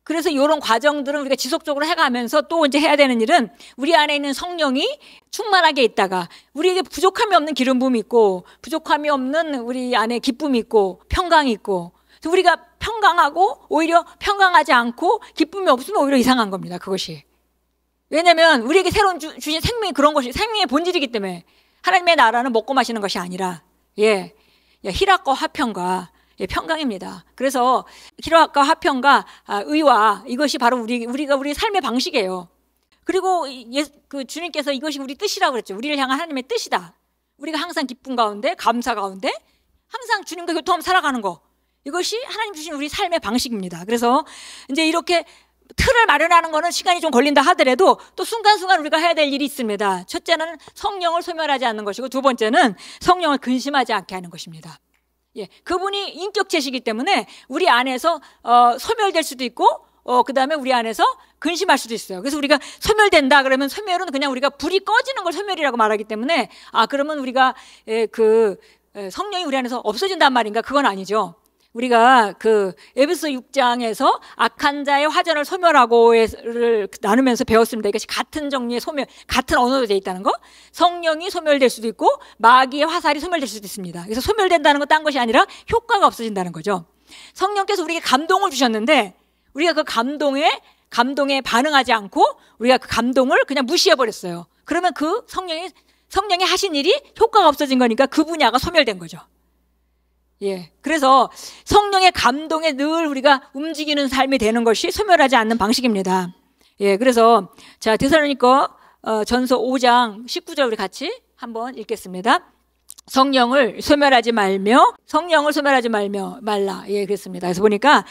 그래서 이런 과정들은 우리가 지속적으로 해가면서 또 이제 해야 되는 일은 우리 안에 있는 성령이 충만하게 있다가 우리에게 부족함이 없는 기름 부음이 있고 부족함이 없는 우리 안에 기쁨이 있고 평강이 있고 그래서 우리가 평강하고 오히려 평강하지 않고 기쁨이 없으면 오히려 이상한 겁니다. 그것이. 왜냐하면 우리에게 새로운 주신 생명이 그런 것이 생명의 본질이기 때문에 하나님의 나라는 먹고 마시는 것이 아니라 희락과 화평과 평강입니다. 그래서 희락과 화평과 의와 이것이 바로 우리의 삶의 방식이에요. 그리고 그 주님께서 이것이 우리 뜻이라고 그랬죠. 우리를 향한 하나님의 뜻이다. 우리가 항상 기쁨 가운데 감사 가운데 항상 주님과 교통하며 살아가는 거. 이것이 하나님 주신 우리 삶의 방식입니다. 그래서 이제 이렇게 틀을 마련하는 거는 시간이 좀 걸린다 하더라도 또 순간순간 우리가 해야 될 일이 있습니다. 첫째는 성령을 소멸하지 않는 것이고 두 번째는 성령을 근심하지 않게 하는 것입니다. 그분이 인격체시기 때문에 우리 안에서 소멸될 수도 있고 그 다음에 우리 안에서 근심할 수도 있어요. 그래서 우리가 소멸된다 그러면 소멸은 그냥 우리가 불이 꺼지는 걸 소멸이라고 말하기 때문에 그러면 우리가 성령이 우리 안에서 없어진단 말인가? 그건 아니죠. 우리가 그 에베소 6장에서 악한 자의 화전을 소멸하고를 나누면서 배웠습니다. 이것이 같은 종류의 소멸, 같은 언어로 되어 있다는 거. 성령이 소멸될 수도 있고 마귀의 화살이 소멸될 수도 있습니다. 그래서 소멸된다는 건 딴 것이 아니라 효과가 없어진다는 거죠. 성령께서 우리에게 감동을 주셨는데 우리가 그 감동에 반응하지 않고 우리가 그 감동을 그냥 무시해버렸어요. 그러면 그 성령이 하신 일이 효과가 없어진 거니까 그 분야가 소멸된 거죠. 그래서 성령의 감동에 늘 우리가 움직이는 삶이 되는 것이 소멸하지 않는 방식입니다. 그래서 자 데살로니가 전서 5장 19절 우리 같이 한번 읽겠습니다. 성령을 소멸하지 말라. 그랬습니다. 그래서 보니까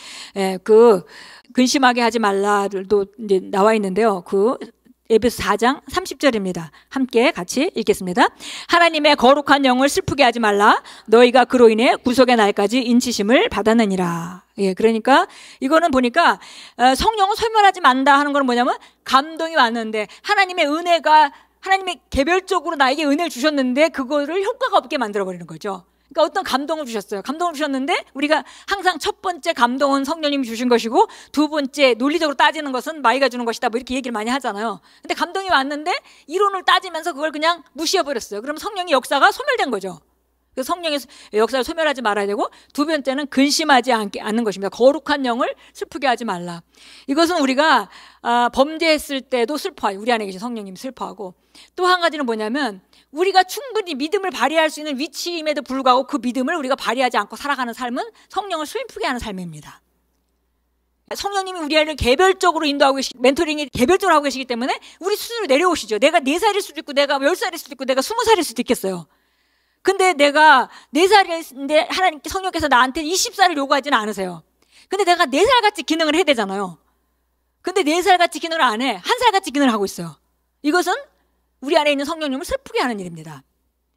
그 근심하게 하지 말라도 이제 나와 있는데요. 그 에베소 4장 30절입니다. 함께 같이 읽겠습니다. 하나님의 거룩한 영을 슬프게 하지 말라. 너희가 그로 인해 구속의 날까지 인치심을 받았느니라. 그러니까 이거는 보니까 성령을 소멸하지 말다 하는 건 뭐냐면 감동이 왔는데 하나님의 개별적으로 나에게 은혜를 주셨는데 그거를 효과가 없게 만들어버리는 거죠. 그러니까 어떤 감동을 주셨어요. 감동을 주셨는데 우리가 항상 첫 번째 감동은 성령님이 주신 것이고 두 번째 논리적으로 따지는 것은 마귀가 주는 것이다. 뭐 이렇게 얘기를 많이 하잖아요. 근데 감동이 왔는데 이론을 따지면서 그걸 그냥 무시해버렸어요. 그럼 성령의 역사가 소멸된 거죠. 그래서 성령의 역사를 소멸하지 말아야 되고 두 번째는 근심하지 않는 것입니다. 거룩한 영을 슬프게 하지 말라. 이것은 우리가 범죄했을 때도 슬퍼하고 우리 안에 계신 성령님이 슬퍼하고 또 한 가지는 뭐냐면 우리가 충분히 믿음을 발휘할 수 있는 위치임에도 불구하고 그 믿음을 우리가 발휘하지 않고 살아가는 삶은 성령을 슬프게 하는 삶입니다. 성령님이 우리 아이를 개별적으로 인도하고 멘토링이 개별적으로 하고 계시기 때문에 우리 스스로 내려오시죠. 내가 4살일 수도 있고 내가 10살일 수도 있고 내가 20살일 수도 있겠어요. 근데 내가 4살인데 하나님께 성령께서 나한테 20살을 요구하지는 않으세요. 근데 내가 4살같이 기능을 해야 되잖아요. 근데 4살같이 기능을 안 해. 1살같이 기능을 하고 있어요. 이것은 우리 안에 있는 성령님을 슬프게 하는 일입니다.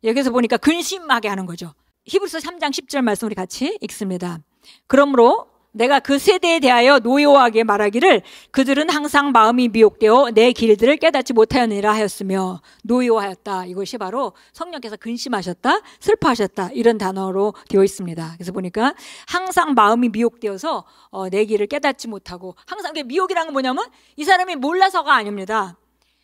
여기서 보니까 근심하게 하는 거죠. 히브리서 3장 10절 말씀 우리 같이 읽습니다. 그러므로 내가 그 세대에 대하여 노여워하게 말하기를 그들은 항상 마음이 미혹되어 내 길들을 깨닫지 못하였느니라 하였으며 노여워하였다. 이것이 바로 성령께서 근심하셨다, 슬퍼하셨다 이런 단어로 되어 있습니다. 그래서 보니까 항상 마음이 미혹되어서 내 길을 깨닫지 못하고 항상 미혹이라는 건 뭐냐면 이 사람이 몰라서가 아닙니다.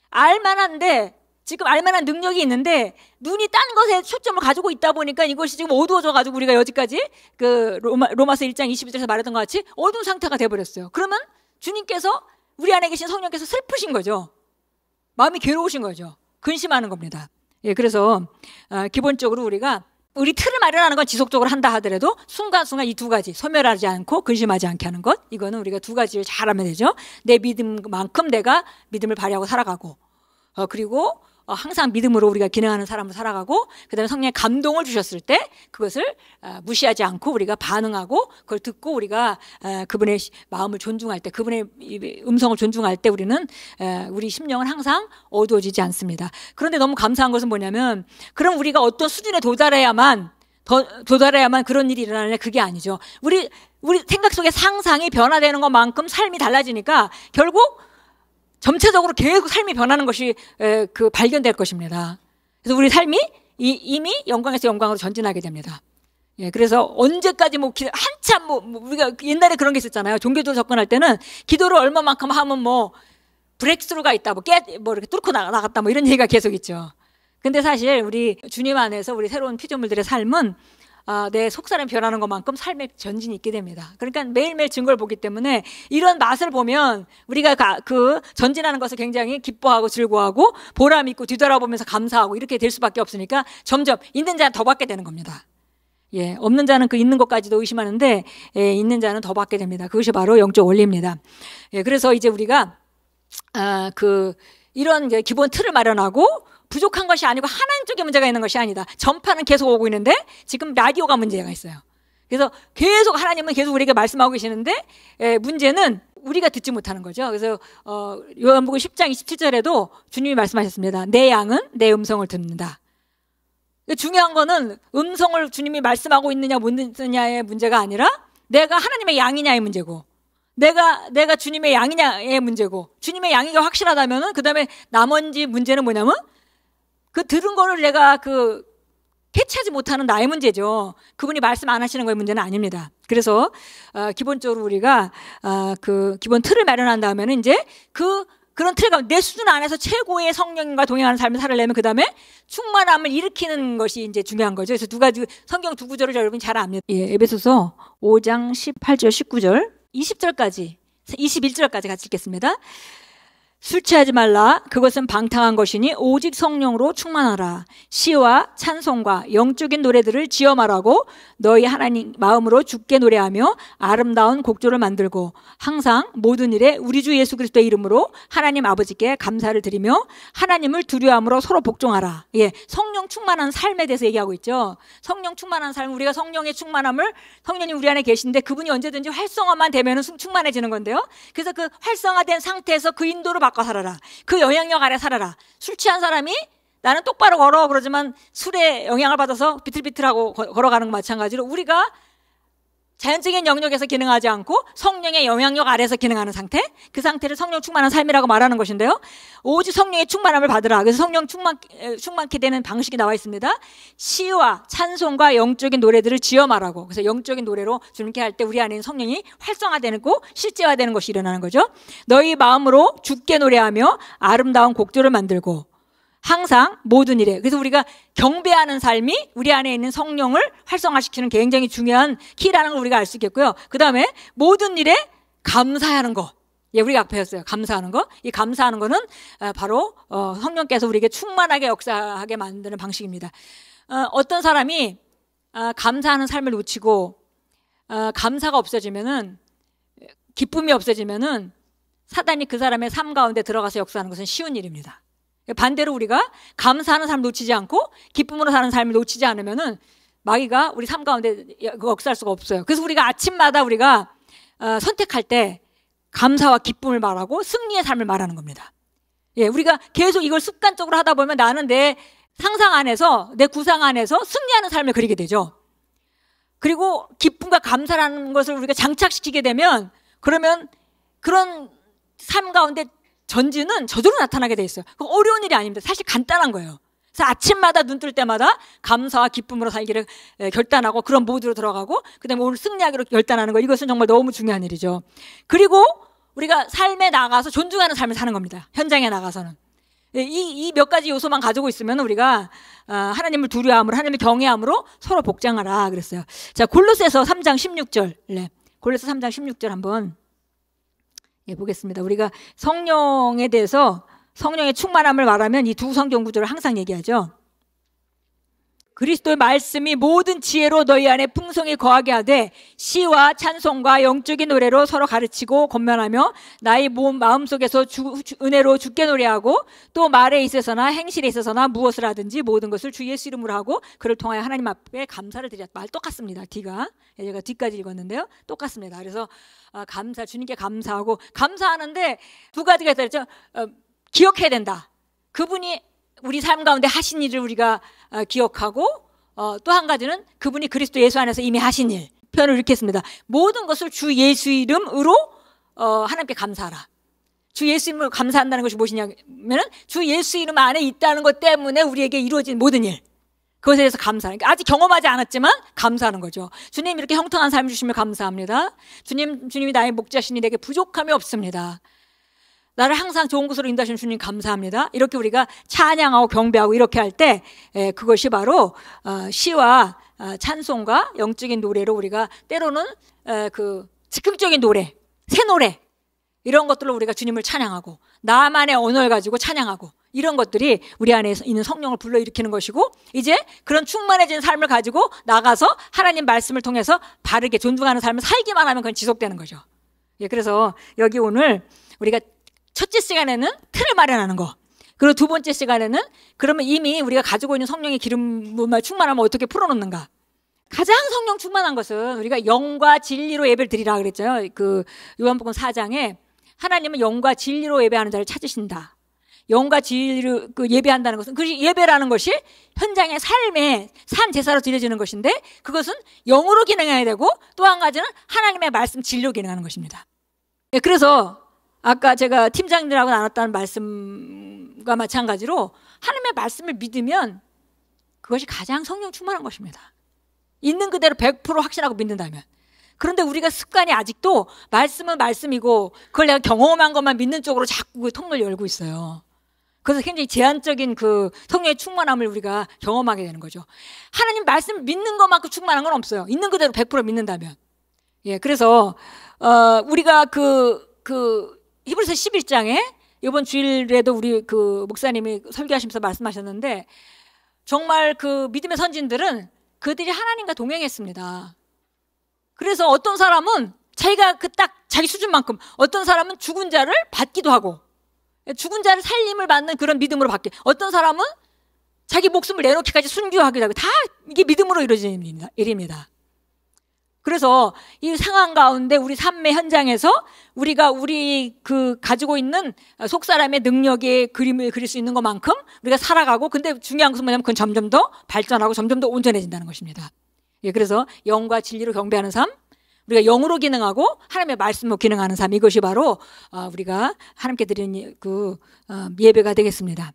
알만한데 지금 알만한 능력이 있는데 눈이 딴 것에 초점을 가지고 있다 보니까 이것이 지금 어두워져가지고 우리가 여기까지 그 로마서 1장 22절에서 말했던 것 같이 어두운 상태가 돼버렸어요. 그러면 주님께서 우리 안에 계신 성령께서 슬프신 거죠. 마음이 괴로우신 거죠. 근심하는 겁니다. 그래서 기본적으로 우리 틀을 마련하는 건 지속적으로 한다 하더라도 순간순간 이 두 가지 소멸하지 않고 근심하지 않게 하는 것 이거는 우리가 두 가지를 잘하면 되죠. 내 믿음만큼 내가 믿음을 발휘하고 살아가고 그리고 항상 믿음으로 우리가 기능하는 사람으로 살아가고 그다음에 성령의 감동을 주셨을 때 그것을 무시하지 않고 우리가 반응하고 그걸 듣고 우리가 그분의 마음을 존중할 때 그분의 음성을 존중할 때 우리는 우리 심령은 항상 어두워지지 않습니다. 그런데 너무 감사한 것은 뭐냐면 그럼 우리가 어떤 수준에 도달해야만 그런 일이 일어나느냐 그게 아니죠. 우리 생각 속의 상상이 변화되는 것만큼 삶이 달라지니까 결국 전체적으로 계속 삶이 변하는 것이 발견될 것입니다. 그래서 우리 삶이 이미 영광에서 영광으로 전진하게 됩니다. 예, 그래서 언제까지 한참 우리가 옛날에 그런 게 있었잖아요. 종교적으로 접근할 때는 기도를 얼마만큼 하면 브렉스루가 있다, 이렇게 뚫고 나갔다, 이런 얘기가 계속 있죠. 근데 사실 우리 주님 안에서 우리 새로운 피조물들의 삶은 내 속사람이 변하는 것만큼 삶의 전진이 있게 됩니다. 그러니까 매일매일 증거를 보기 때문에 이런 맛을 보면 우리가 그 전진하는 것을 굉장히 기뻐하고 즐거워하고 보람 있고 뒤돌아보면서 감사하고 이렇게 될 수밖에 없으니까 점점 있는 자는 더 받게 되는 겁니다. 예, 없는 자는 그 있는 것까지도 의심하는데, 예, 있는 자는 더 받게 됩니다. 그것이 바로 영적 원리입니다. 예, 그래서 이제 우리가 이런 기본 틀을 마련하고 부족한 것이 아니고 하나님 쪽에 문제가 있는 것이 아니다. 전파는 계속 오고 있는데 지금 라디오가 문제가 있어요. 그래서 계속 하나님은 계속 우리에게 말씀하고 계시는데, 문제는 우리가 듣지 못하는 거죠. 그래서 요한복음 10장 27절에도 주님이 말씀하셨습니다. 내 양은 내 음성을 듣는다. 중요한 거는 음성을 주님이 말씀하고 있느냐 못 듣느냐의 문제가 아니라 내가 하나님의 양이냐의 문제고, 내가 주님의 양이냐의 문제고, 주님의 양이가 확실하다면은 그 다음에 나머지 문제는 뭐냐면 그 들은 거를 내가 캐치하지 못하는 나의 문제죠. 그분이 말씀 안 하시는 거의 문제는 아닙니다. 그래서 기본적으로 우리가 기본 틀을 마련한 다음에는 이제 그런 틀 가운데 내 수준 안에서 최고의 성령과 동행하는 삶을 살려면 그 다음에 충만함을 일으키는 것이 이제 중요한 거죠. 그래서 성경 두 구절을 여러분이 잘 압니다. 예, 에베소서 5장 18절, 19절, 20절까지, 21절까지 같이 읽겠습니다. 술 취하지 말라. 그것은 방탕한 것이니 오직 성령으로 충만하라. 시와 찬송과 영적인 노래들을 지어 말하고 너희 하나님 마음으로 주께 노래하며 아름다운 곡조를 만들고 항상 모든 일에 우리 주 예수 그리스도의 이름으로 하나님 아버지께 감사를 드리며 하나님을 두려워함으로 서로 복종하라. 예, 성령 충만한 삶에 대해서 얘기하고 있죠. 성령 충만한 삶, 우리가 성령의 충만함을, 성령이 우리 안에 계신데 그분이 언제든지 활성화만 되면 충만해지는 건데요. 그래서 그 활성화된 상태에서 그 인도를 바꿔 살아라. 그 영향력 아래 살아라. 술 취한 사람이 나는 똑바로 걸어 그러지만 술의 영향을 받아서 비틀비틀하고 걸어가는 것 마찬가지로 우리가 자연적인 영역에서 기능하지 않고 성령의 영향력 아래에서 기능하는 상태, 그 상태를 성령 충만한 삶이라고 말하는 것인데요. 오직 성령의 충만함을 받으라. 그래서 성령 충만케 되는 방식이 나와 있습니다. 시와 찬송과 영적인 노래들을 지어 말하고, 그래서 영적인 노래로 주님께 할 때 우리 안에 있는 성령이 활성화되고 실제화되는 것이 일어나는 거죠. 너희 마음으로 주께 노래하며 아름다운 곡조를 만들고 항상 모든 일에, 그래서 우리가 경배하는 삶이 우리 안에 있는 성령을 활성화시키는 굉장히 중요한 키라는 걸 우리가 알 수 있겠고요. 그 다음에 모든 일에 감사하는 거. 예, 우리가 앞에 했어요. 감사하는 거. 이 감사하는 거는 바로 성령께서 우리에게 충만하게 역사하게 만드는 방식입니다. 어떤 사람이 감사하는 삶을 놓치고 감사가 없어지면은, 기쁨이 없어지면은 사단이 그 사람의 삶 가운데 들어가서 역사하는 것은 쉬운 일입니다. 반대로 우리가 감사하는 삶을 놓치지 않고 기쁨으로 사는 삶을 놓치지 않으면은 마귀가 우리 삶 가운데 역사할 수가 없어요. 그래서 우리가 아침마다 우리가 선택할 때 감사와 기쁨을 말하고 승리의 삶을 말하는 겁니다. 예, 우리가 계속 이걸 습관적으로 하다 보면 나는 내 상상 안에서, 내 구상 안에서 승리하는 삶을 그리게 되죠. 그리고 기쁨과 감사라는 것을 우리가 장착시키게 되면, 그러면 그런 삶 가운데 전진은 저절로 나타나게 돼 있어요. 어려운 일이 아닙니다. 사실 간단한 거예요. 그래서 아침마다 눈 뜰 때마다 감사와 기쁨으로 살기를 결단하고 그런 모드로 들어가고, 그 다음에 오늘 승리하기로 결단하는 거, 이것은 정말 너무 중요한 일이죠. 그리고 우리가 삶에 나가서 존중하는 삶을 사는 겁니다. 현장에 나가서는. 이 몇 가지 요소만 가지고 있으면 우리가 하나님을 두려워함으로, 하나님을 경외함으로 서로 복장하라 그랬어요. 자, 골로새서 3장 16절. 네. 골로새 3장 16절 한번 보겠습니다. 우리가 성령에 대해서, 성령의 충만함을 말하면 이 두 성경 구절을 항상 얘기하죠. 그리스도의 말씀이 모든 지혜로 너희 안에 풍성히 거하게 하되 시와 찬송과 영적인 노래로 서로 가르치고 권면하며 나의 마음속에서 은혜로 주께 노래하고 또 말에 있어서나 행실에 있어서나 무엇을 하든지 모든 것을 주 예수 이름으로 하고 그를 통하여 하나님 앞에 감사를 드리라. 말 똑같습니다. D가. 제가 D까지 읽었는데요. 똑같습니다. 그래서 주님께 감사하고, 감사하는데 두 가지가 있었죠. 기억해야 된다. 그분이 우리 삶 가운데 하신 일을 우리가 기억하고, 또 한 가지는 그분이 그리스도 예수 안에서 이미 하신 일. 표현을 이렇게 했습니다. 모든 것을 주 예수 이름으로 하나님께 감사하라. 주 예수 이름으로 감사한다는 것이 무엇이냐면 주 예수 이름 안에 있다는 것 때문에 우리에게 이루어진 모든 일. 그것에 대해서 감사하는, 그러니까 아직 경험하지 않았지만 감사하는 거죠. 주님 이렇게 형통한 삶을 주시며 감사합니다. 주님이 나의 목자시니 내게 부족함이 없습니다. 나를 항상 좋은 곳으로 인도하시는 주님 감사합니다. 이렇게 우리가 찬양하고 경배하고 이렇게 할 때 그것이 바로 시와 찬송과 영적인 노래로 우리가 때로는 그 즉흥적인 노래, 새 노래 이런 것들로 우리가 주님을 찬양하고 나만의 언어를 가지고 찬양하고 이런 것들이 우리 안에 있는 성령을 불러일으키는 것이고, 이제 그런 충만해진 삶을 가지고 나가서 하나님 말씀을 통해서 바르게 존중하는 삶을 살기만 하면 그건 지속되는 거죠. 예, 그래서 여기 오늘 우리가 첫째 시간에는 틀을 마련하는 거, 그리고 두 번째 시간에는 그러면 이미 우리가 가지고 있는 성령의 기름 부음을 충만하면 어떻게 풀어놓는가. 가장 성령 충만한 것은 우리가 영과 진리로 예배를 드리라 그랬죠. 그 요한복음 4장에 하나님은 영과 진리로 예배하는 자를 찾으신다. 영과 진리로 예배한다는 것은, 그 예배라는 것이 현장의 삶의 삶 제사로 드려지는 것인데, 그것은 영으로 기능해야 되고 또 한 가지는 하나님의 말씀 진리로 기능하는 것입니다. 예, 그래서 아까 제가 팀장님들하고 나눴다는 말씀과 마찬가지로 하나님의 말씀을 믿으면 그것이 가장 성령 충만한 것입니다. 있는 그대로 100% 확신하고 믿는다면. 그런데 우리가 습관이 아직도 말씀은 말씀이고 그걸 내가 경험한 것만 믿는 쪽으로 자꾸 그 통로를 열고 있어요. 그래서 굉장히 제한적인 그 성령의 충만함을 우리가 경험하게 되는 거죠. 하나님 말씀을 믿는 것만큼 충만한 건 없어요. 있는 그대로 100% 믿는다면. 예, 그래서 우리가 히브리서 11장에 이번 주일에도 우리 그 목사님이 설교하시면서 말씀하셨는데, 정말 그 믿음의 선진들은 그들이 하나님과 동행했습니다. 그래서 어떤 사람은 자기가 자기 수준만큼, 어떤 사람은 죽은 자를 받기도 하고, 죽은 자를 살림을 받는 그런 믿음으로 받게, 어떤 사람은 자기 목숨을 내놓기까지 순교하기도 하고, 다 이게 믿음으로 이루어지는 일입니다. 그래서 이 상황 가운데 우리 삶의 현장에서 우리가 우리 가지고 있는 속사람의 능력의 그림을 그릴 수 있는 것만큼 우리가 살아가고, 근데 중요한 것은 뭐냐면 그건 점점 더 발전하고 점점 더 온전해진다는 것입니다. 예, 그래서 영과 진리로 경배하는 삶, 우리가 영으로 기능하고 하나님의 말씀으로 기능하는 삶, 이것이 바로 우리가 하나님께 드리는 예배가 되겠습니다.